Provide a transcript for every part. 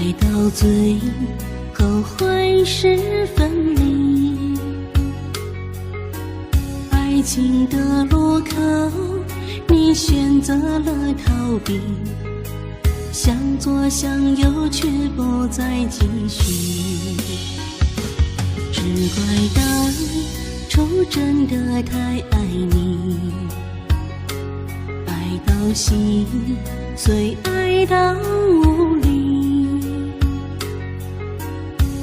爱到最后会是分离，爱情的路口，你选择了逃避，向左向右却不再继续。只怪当初真的太爱你，爱到心碎，爱到无力，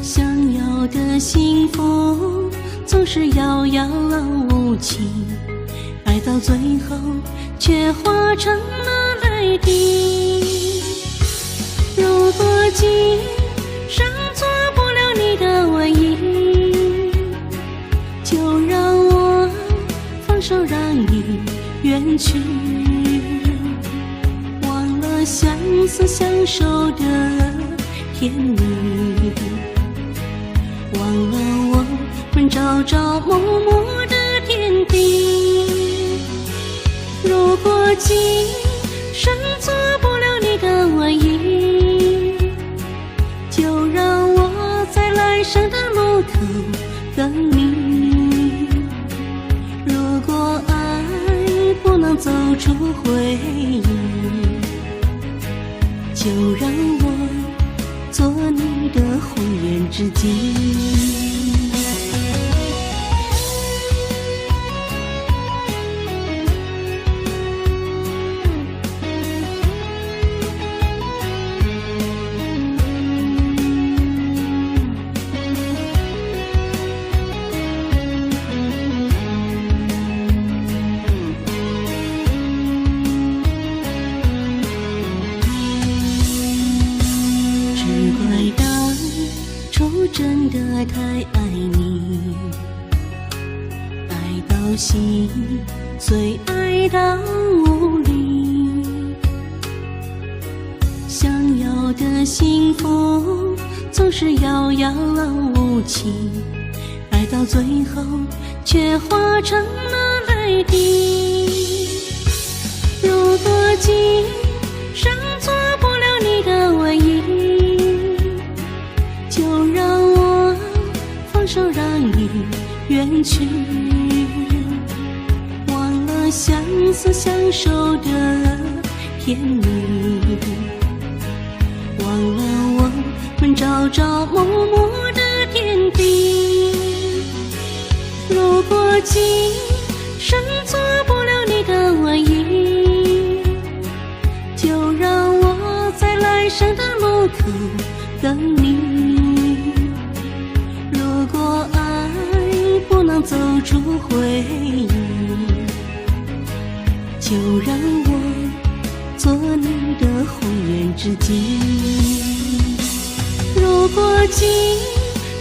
想要的幸福总是遥遥无期，爱到最后却化成了泪滴。如果今生做不了你的唯一，就让我放手让你远去，忘了相思相守的甜蜜，忘了我们朝朝暮暮的天地。如果今生做不了你的唯一，就让我在来生的路口等你。如果爱不能走出回忆，就让我做你的红颜知己。真的太爱你，爱到心碎，爱到无力，想要的幸福总是遥遥无期，爱到最后却化成了泪滴。如果今生做不了你的唯一，就让我放手让你远去，忘了相思相守的甜蜜，忘了我们朝朝暮暮的天地。如果今生做不了你的唯一，就让我在来生的路口等你。如果爱不能走出回忆，就让我做你的红颜知己。如果今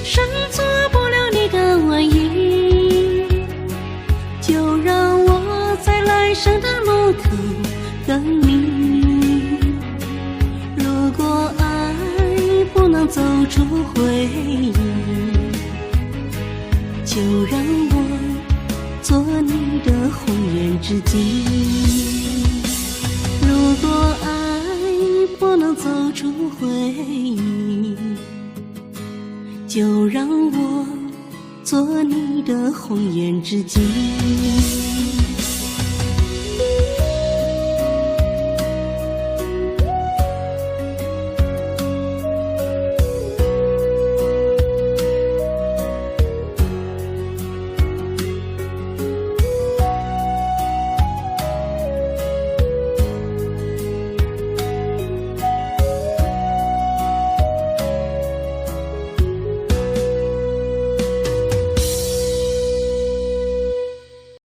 生做不了你的唯一，就让我在来生的路口等你。如果爱不能走出回忆，就让我做你的红颜知己。如果爱不能走出回忆，就让我做你的红颜知己。